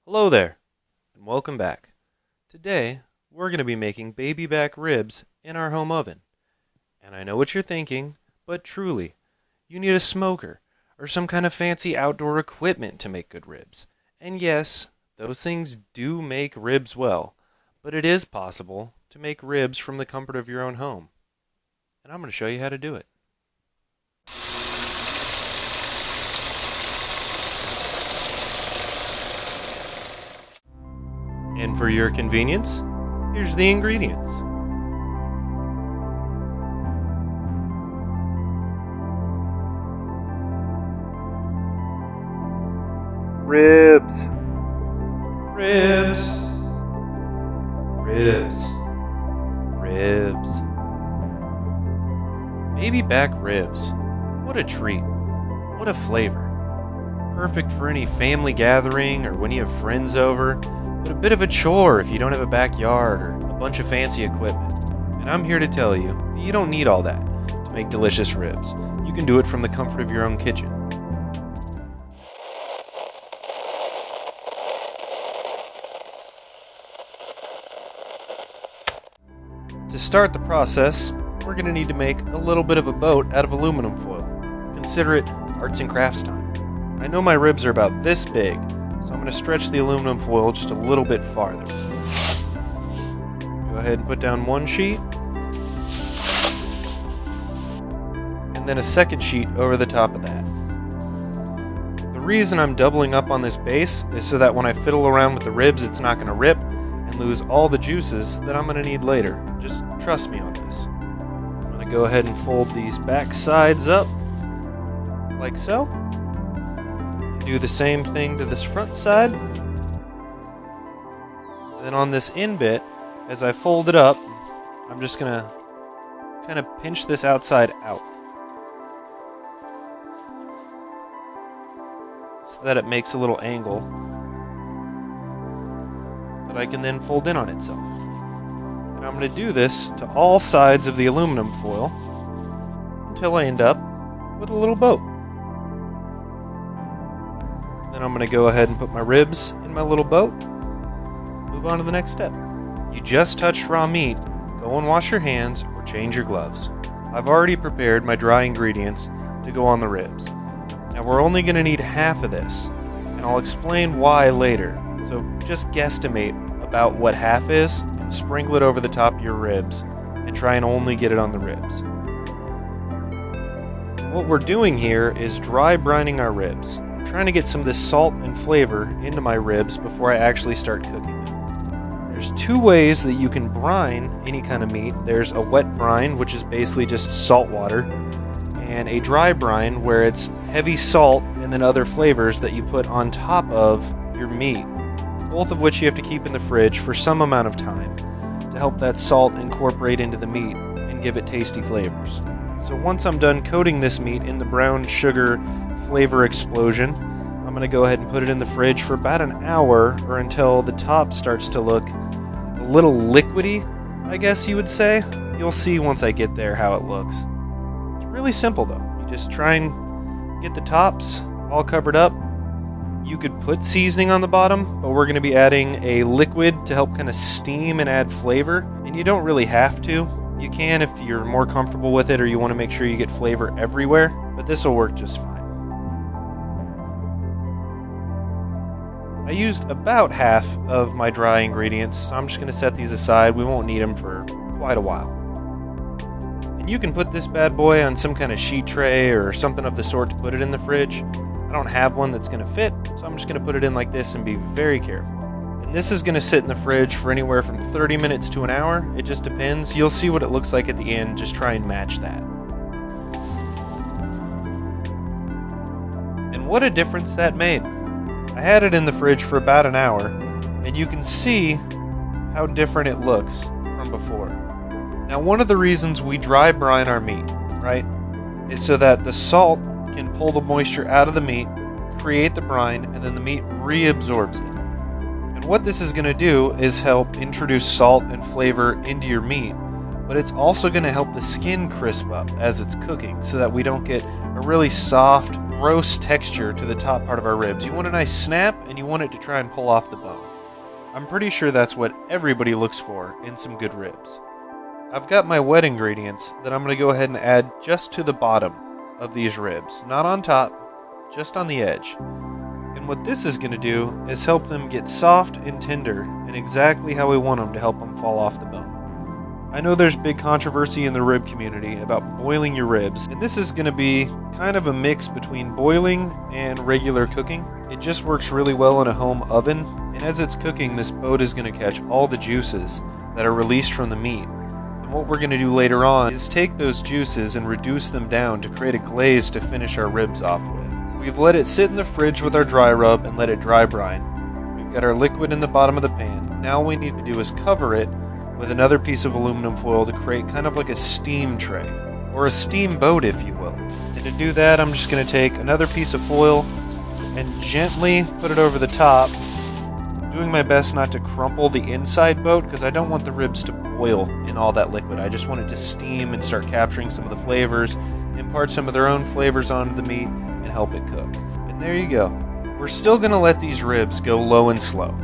Hello there, and welcome back. Today, we're going to be making baby back ribs in our home oven. And I know what you're thinking, but truly, you need a smoker or some kind of fancy outdoor equipment to make good ribs. And yes, those things do make ribs well, but it is possible to make ribs from the comfort of your own home. And I'm going to show you how to do it. And for your convenience, here's the ingredients. Ribs. Ribs. Ribs. Ribs. Baby back ribs. What a treat. What a flavor. Perfect for any family gathering or when you have friends over, but a bit of a chore if you don't have a backyard or a bunch of fancy equipment. And I'm here to tell you that you don't need all that to make delicious ribs. You can do it from the comfort of your own kitchen. To start the process, we're going to need to make a little bit of a boat out of aluminum foil. Consider it arts and crafts time. I know my ribs are about this big, so I'm going to stretch the aluminum foil just a little bit farther. Go ahead and put down one sheet, and then a second sheet over the top of that. The reason I'm doubling up on this base is so that when I fiddle around with the ribs, it's not going to rip and lose all the juices that I'm going to need later. Just trust me on this. I'm going to go ahead and fold these back sides up, like so. Do the same thing to this front side. Then on this in bit, as I fold it up, I'm just going to kind of pinch this outside out so that it makes a little angle that I can then fold in on itself. And I'm going to do this to all sides of the aluminum foil until I end up with a little boat. Then I'm going to go ahead and put my ribs in my little boat. Move on to the next step. You just touched raw meat. Go and wash your hands or change your gloves. I've already prepared my dry ingredients to go on the ribs. Now we're only going to need half of this, and I'll explain why later. So just guesstimate about what half is and sprinkle it over the top of your ribs and try and only get it on the ribs. What we're doing here is dry brining our ribs. Trying to get some of this salt and flavor into my ribs before I actually start cooking them. There's two ways that you can brine any kind of meat. There's a wet brine, which is basically just salt water, and a dry brine where it's heavy salt and then other flavors that you put on top of your meat, both of which you have to keep in the fridge for some amount of time to help that salt incorporate into the meat and give it tasty flavors. So once I'm done coating this meat in the brown sugar flavor explosion, I'm going to go ahead and put it in the fridge for about an hour or until the top starts to look a little liquidy, I guess you would say. You'll see once I get there how it looks. It's really simple though. You just try and get the tops all covered up. You could put seasoning on the bottom, but we're going to be adding a liquid to help kind of steam and add flavor, and you don't really have to. You can if you're more comfortable with it or you want to make sure you get flavor everywhere, but this will work just fine. I used about half of my dry ingredients, so I'm just going to set these aside. We won't need them for quite a while. And you can put this bad boy on some kind of sheet tray or something of the sort to put it in the fridge. I don't have one that's going to fit, so I'm just going to put it in like this and be very careful. And this is going to sit in the fridge for anywhere from 30 minutes to an hour. It just depends. You'll see what it looks like at the end. Just try and match that. And what a difference that made. I had it in the fridge for about an hour, and you can see how different it looks from before. Now, one of the reasons we dry brine our meat, right, is so that the salt can pull the moisture out of the meat, create the brine, and then the meat reabsorbs it. And what this is going to do is help introduce salt and flavor into your meat, but it's also going to help the skin crisp up as it's cooking so that we don't get a really soft, gross texture to the top part of our ribs. You want a nice snap, and you want it to try and pull off the bone. I'm pretty sure that's what everybody looks for in some good ribs. I've got my wet ingredients that I'm going to go ahead and add just to the bottom of these ribs. Not on top, just on the edge. And what this is going to do is help them get soft and tender and exactly how we want them to help them fall off the bone. I know there's big controversy in the rib community about boiling your ribs, and this is going to be kind of a mix between boiling and regular cooking. It just works really well in a home oven, and as it's cooking, this boat is going to catch all the juices that are released from the meat. And what we're going to do later on is take those juices and reduce them down to create a glaze to finish our ribs off with. We've let it sit in the fridge with our dry rub and let it dry brine. We've got our liquid in the bottom of the pan. Now all we need to do is cover it with another piece of aluminum foil to create kind of like a steam tray, or a steamboat if you will. And to do that, I'm just going to take another piece of foil and gently put it over the top, doing my best not to crumple the inside boat because I don't want the ribs to boil in all that liquid. I just want it to steam and start capturing some of the flavors, impart some of their own flavors onto the meat, and help it cook. And there you go. We're still going to let these ribs go low and slow.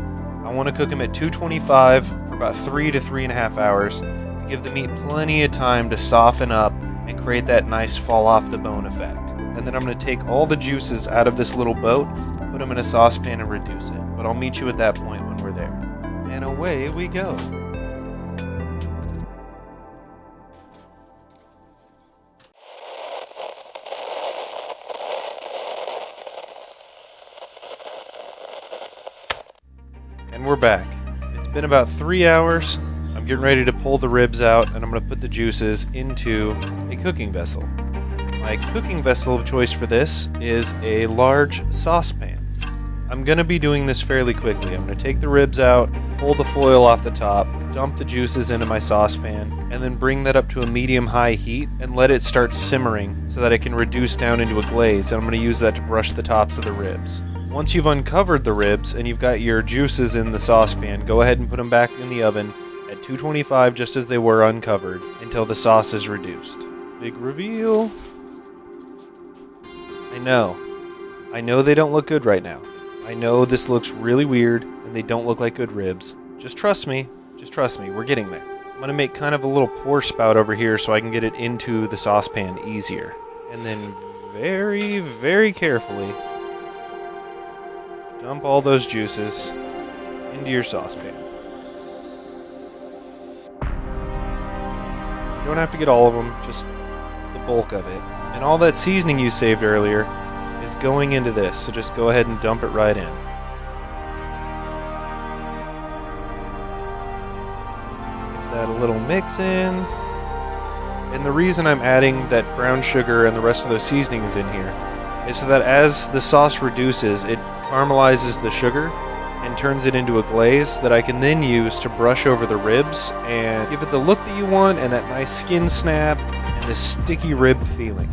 I want to cook them at 225 for about 3 to 3.5 hours to give the meat plenty of time to soften up and create that nice fall off the bone effect. And then I'm going to take all the juices out of this little boat, put them in a saucepan and reduce it. But I'll meet you at that point when we're there. And away we go. And we're back. It's been about 3 hours. I'm getting ready to pull the ribs out, and I'm going to put the juices into a cooking vessel. My cooking vessel of choice for this is a large saucepan. I'm going to be doing this fairly quickly. I'm going to take the ribs out, pull the foil off the top, dump the juices into my saucepan, and then bring that up to a medium-high heat and let it start simmering so that it can reduce down into a glaze, and I'm going to use that to brush the tops of the ribs. Once you've uncovered the ribs and you've got your juices in the saucepan, go ahead and put them back in the oven at 225 just as they were uncovered until the sauce is reduced. Big reveal. I know they don't look good right now. I know this looks really weird and they don't look like good ribs. Just trust me, we're getting there. I'm going to make kind of a little pour spout over here so I can get it into the saucepan easier. And then very, very carefully dump all those juices into your saucepan. You don't have to get all of them, just the bulk of it. And all that seasoning you saved earlier is going into this, so just go ahead and dump it right in. Get that a little mix in. And the reason I'm adding that brown sugar and the rest of those seasonings in here is so that as the sauce reduces, it caramelizes the sugar and turns it into a glaze that I can then use to brush over the ribs and give it the look that you want and that nice skin snap and the sticky rib feeling.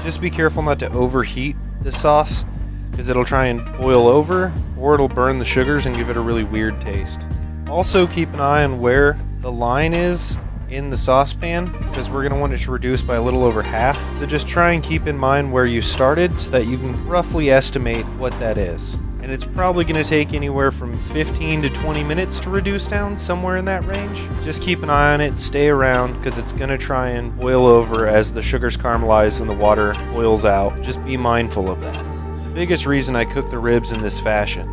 Just be careful not to overheat the sauce because it'll try and boil over or it'll burn the sugars and give it a really weird taste. Also keep an eye on where the line is in the saucepan because we're going to want it to reduce by a little over half. So just try and keep in mind where you started so that you can roughly estimate what that is. And it's probably going to take anywhere from 15 to 20 minutes to reduce down, somewhere in that range. Just keep an eye on it, stay around because it's going to try and boil over as the sugars caramelize and the water boils out. Just be mindful of that. The biggest reason I cook the ribs in this fashion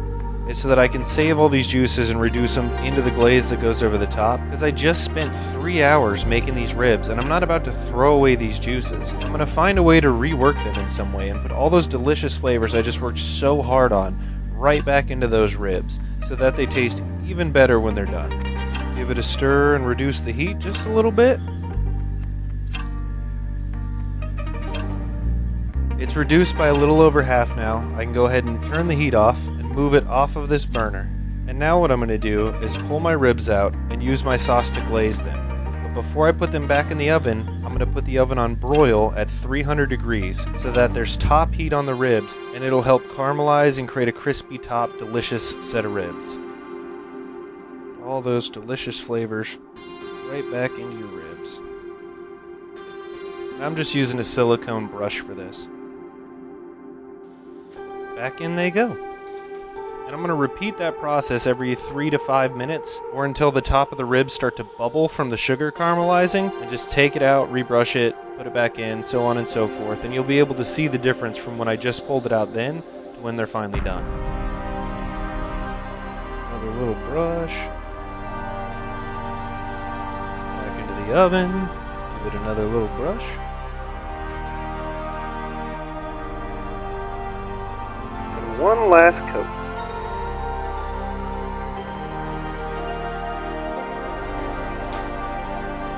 is so that I can save all these juices and reduce them into the glaze that goes over the top, because I just spent 3 hours making these ribs and I'm not about to throw away these juices. I'm going to find a way to rework them in some way and put all those delicious flavors I just worked so hard on right back into those ribs so that they taste even better when they're done. Give it a stir and reduce the heat just a little bit. It's reduced by a little over half now. I can go ahead and turn the heat off and move it off of this burner. And now what I'm going to do is pull my ribs out and use my sauce to glaze them. But before I put them back in the oven, I'm going to put the oven on broil at 300 degrees so that there's top heat on the ribs and it'll help caramelize and create a crispy top, delicious set of ribs. All those delicious flavors right back into your ribs. And I'm just using a silicone brush for this. back in they go. And I'm going to repeat that process every 3 to 5 minutes, or until the top of the ribs start to bubble from the sugar caramelizing, and just take it out, rebrush it, put it back in, so on and so forth, and you'll be able to see the difference from when I just pulled it out then to when they're finally done. Another little brush. Back into the oven. Give it another little brush. And one last coat.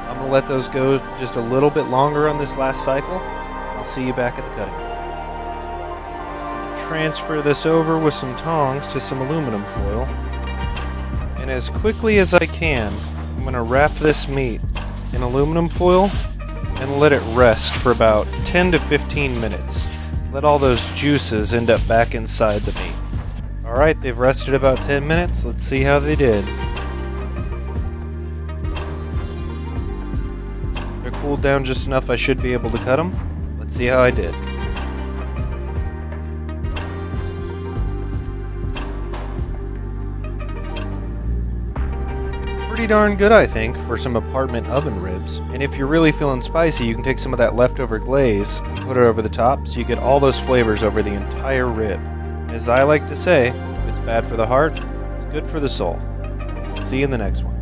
I'm going to let those go just a little bit longer on this last cycle. I'll see you back at the cutting board. Transfer this over with some tongs to some aluminum foil. And as quickly as I can, I'm going to wrap this meat in aluminum foil and let it rest for about 10 to 15 minutes. Let all those juices end up back inside the meat. Alright, they've rested about 10 minutes. Let's see how they did. They're cooled down just enough I should be able to cut them. Let's see how I did. Pretty darn good, I think, for some apartment oven ribs. And if you're really feeling spicy, you can take some of that leftover glaze and put it over the top so you get all those flavors over the entire rib. As I like to say, if it's bad for the heart, it's good for the soul. See you in the next one.